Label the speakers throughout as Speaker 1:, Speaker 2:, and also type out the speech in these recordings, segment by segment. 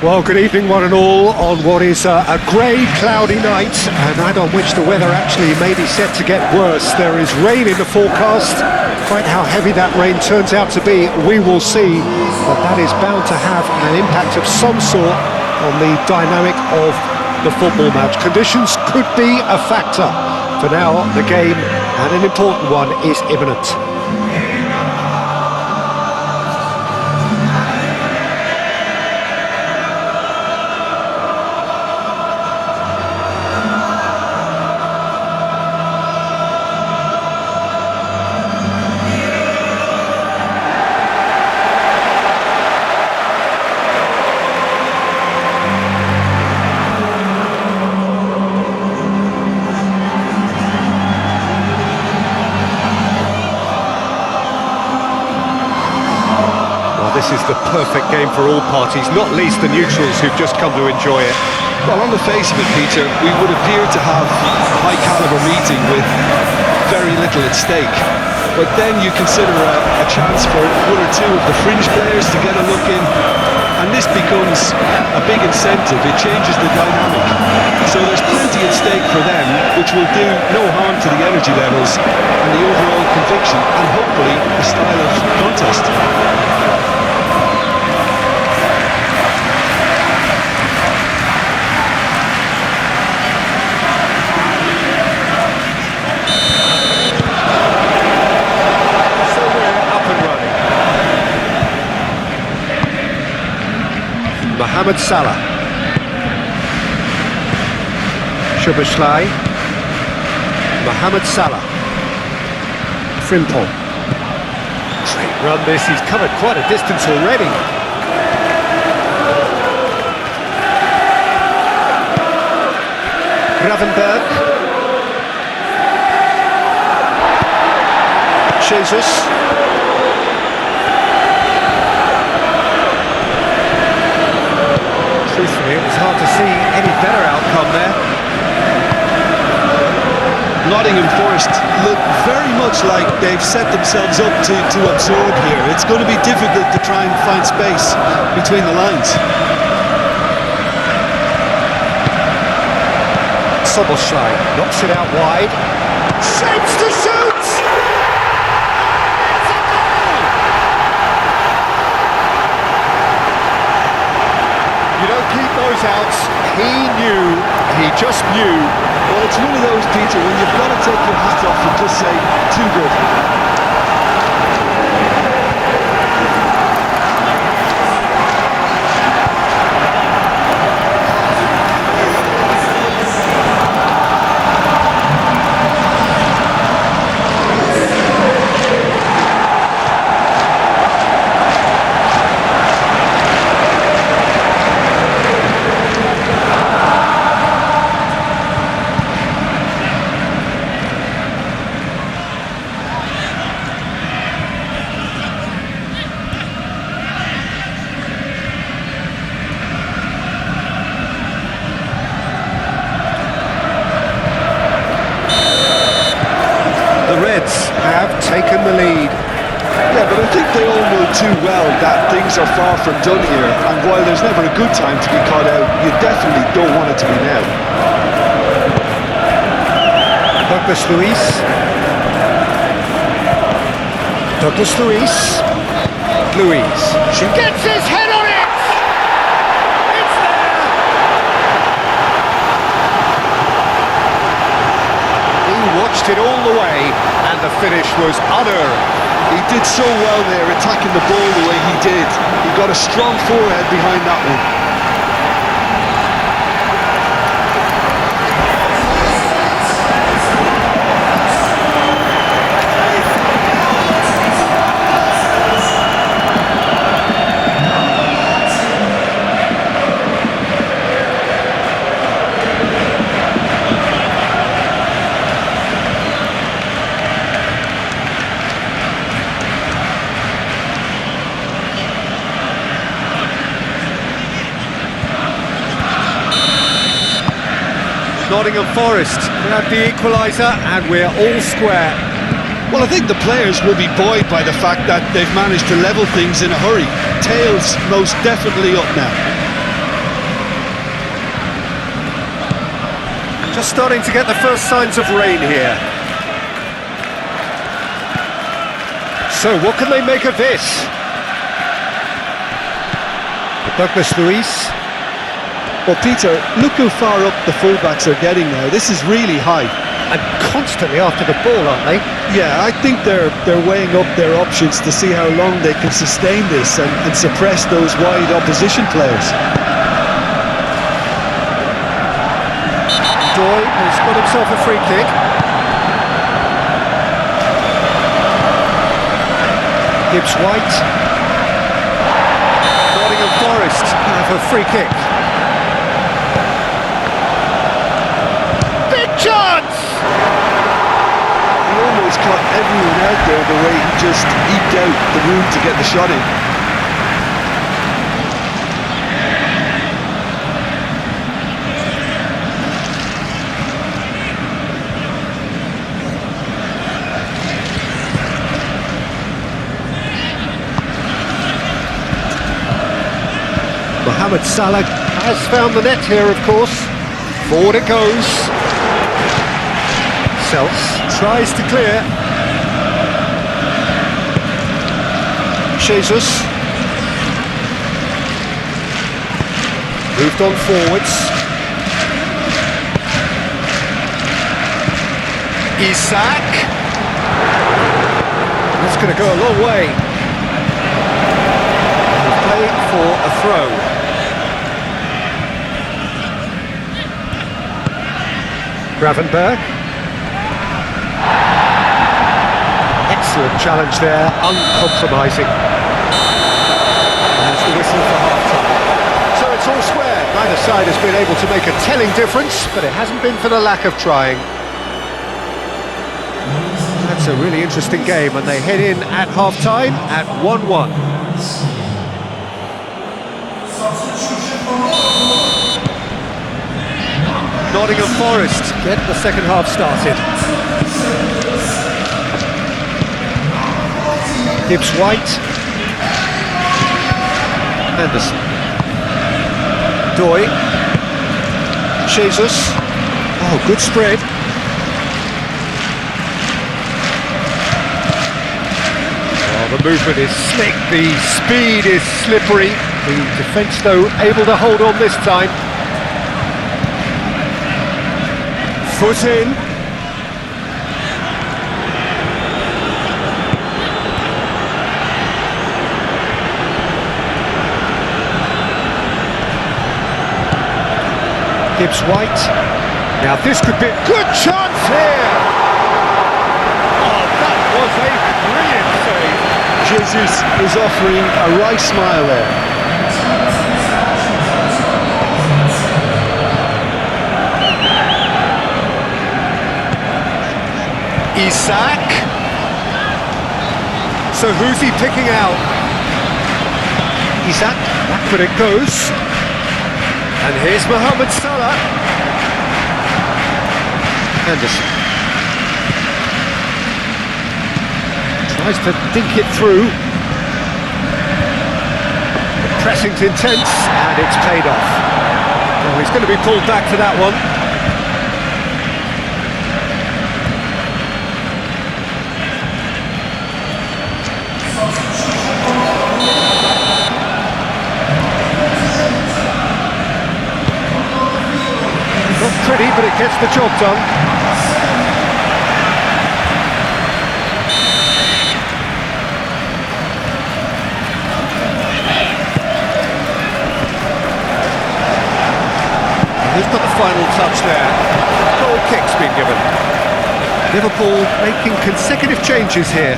Speaker 1: Well, good evening one and all on what is a grey, cloudy night, a night on which the weather actually may be set to get worse. There is rain in the forecast. Quite how heavy that rain turns out to be, we will see, but that is bound to have an impact of some sort on the dynamic of the football match. Conditions could be a factor. For now, the game, and an important one, is imminent. This is the perfect game for all parties, not least the neutrals who've just come to enjoy it.
Speaker 2: Well, on the face of it, Peter, we would appear to have a high-caliber meeting with very little at stake. But then you consider a chance for one or two of the fringe players to get a look in, and this becomes a big incentive. It changes the dynamic. So there's plenty at stake for them, which will do no harm to the energy levels and the overall conviction, and hopefully the style of contest.
Speaker 1: Mohamed Salah, Szoboszlai, Mohamed Salah, Frimpong. Great run this, he's covered quite a distance already. Gravenberg, Jesus. Truthfully, it was hard to see any better outcome there.
Speaker 2: Nottingham Forest look very much like they've set themselves up to absorb here. It's going to be difficult to try and find space between the lines.
Speaker 1: Szoboszlai knocks it out wide. Shapes to shoot! You don't keep those outs. He just knew.
Speaker 2: Well, it's one of those, Peter, when you've got to take your hat off and just say, too good.
Speaker 1: Have taken the lead.
Speaker 2: Yeah, but I think they all know too well that things are far from done here, and while there's never a good time to be caught out, you definitely don't want it to be now.
Speaker 1: Douglas Luiz. Luiz. She gets his head on it! It's there! He watched it all the way, and the finish was unerring.
Speaker 2: He did so well there, attacking the ball the way he did. He got a strong forehead behind that one.
Speaker 1: Nottingham Forest have the equaliser, and we're all square.
Speaker 2: Well, I think the players will be buoyed by the fact that they've managed to level things in a hurry. Tails most definitely up now.
Speaker 1: Just starting to get the first signs of rain here. So what can they make of this? Douglas Luiz.
Speaker 2: Well, Peter, look how far up the fullbacks are getting now. This is really high.
Speaker 1: And constantly after the ball, aren't they?
Speaker 2: Yeah, I think they're weighing up their options to see how long they can sustain this and suppress those wide opposition players.
Speaker 1: Doy has got himself a free kick. Gibbs White. Nottingham Forest have a free kick. Big chance!
Speaker 2: He almost caught everyone out there the way he just eked out the room to get the shot in.
Speaker 1: Mohamed Salah has found the net here, of course. Forward it goes. Self tries to clear. Jesus. Moved on forwards. Isak. That's going to go a long way. Playing for a throw. Gravenberg. Excellent challenge there, uncompromising. There's the whistle for half-time. So it's all square. Neither side has been able to make a telling difference, but it hasn't been for the lack of trying. That's a really interesting game, and they head in at half-time at 1-1. Nottingham Forest get the second half started. Gibbs White. Anderson. Doy. Jesus. Oh, good spread. Oh, the movement is slick, the speed is slippery. The defence, though, able to hold on this time. Foot in. Gibbs White. Now this could be a good chance here. Oh, that was a brilliant save.
Speaker 2: Jesus is offering a right smile there.
Speaker 1: Isak. So who's he picking out? Isak, backward it goes. And here's Mohamed Salah. Anderson. Tries to dink it through. The pressing's intense, and it's paid off. Oh, he's going to be pulled back for that one. Not pretty, but it gets the job done. He's got the final touch there. Goal kick's been given. Liverpool making consecutive changes here.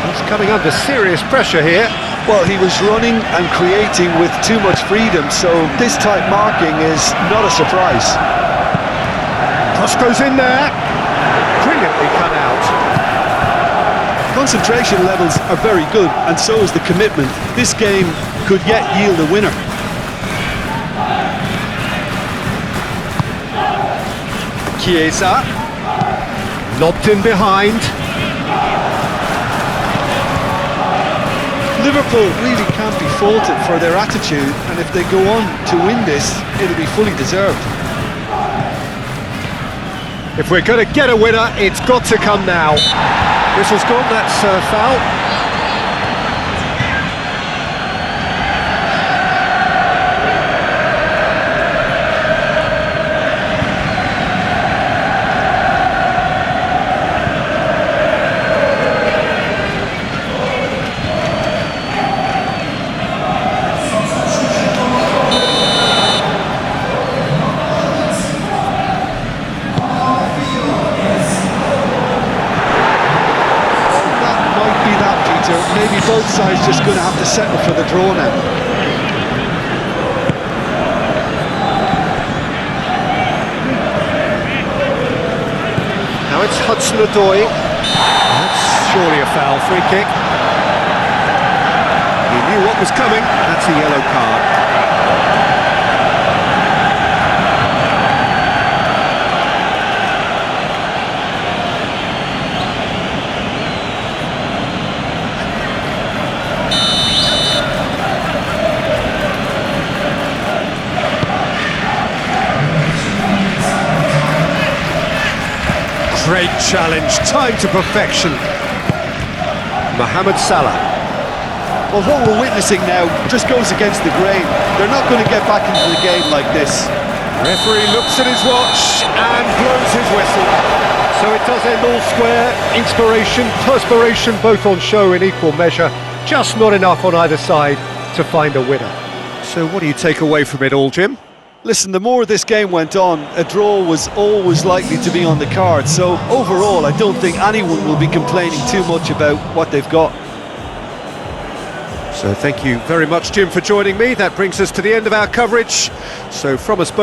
Speaker 1: He's coming under serious pressure here.
Speaker 2: Well, he was running and creating with too much freedom, so this type marking is not a surprise.
Speaker 1: Cross goes in there. Brilliantly cut out.
Speaker 2: Concentration levels are very good, and so is the commitment. This game could yet yield a winner.
Speaker 1: Chiesa. Lobbed in behind.
Speaker 2: Liverpool really can't be faulted for their attitude, and if they go on to win this, it'll be fully deserved.
Speaker 1: If we're going to get a winner, it's got to come now. Whistle's gone, that's foul.
Speaker 2: Maybe both sides just going to have to settle for the draw now.
Speaker 1: Now it's Hudson-Odoi. That's surely a foul, free kick. He knew what was coming. That's a yellow card. Great challenge, time to perfection. Mohamed Salah.
Speaker 2: Well, what we're witnessing now just goes against the grain. They're not going to get back into the game like this.
Speaker 1: Referee looks at his watch and blows his whistle. So it does end all square. Inspiration, perspiration, both on show in equal measure. Just not enough on either side to find a winner. So what do you take away from it all, Jim?
Speaker 2: Listen, the more this game went on, a draw was always likely to be on the card. So overall, I don't think anyone will be complaining too much about what they've got.
Speaker 1: So thank you very much, Jim, for joining me. That brings us to the end of our coverage. So from us both,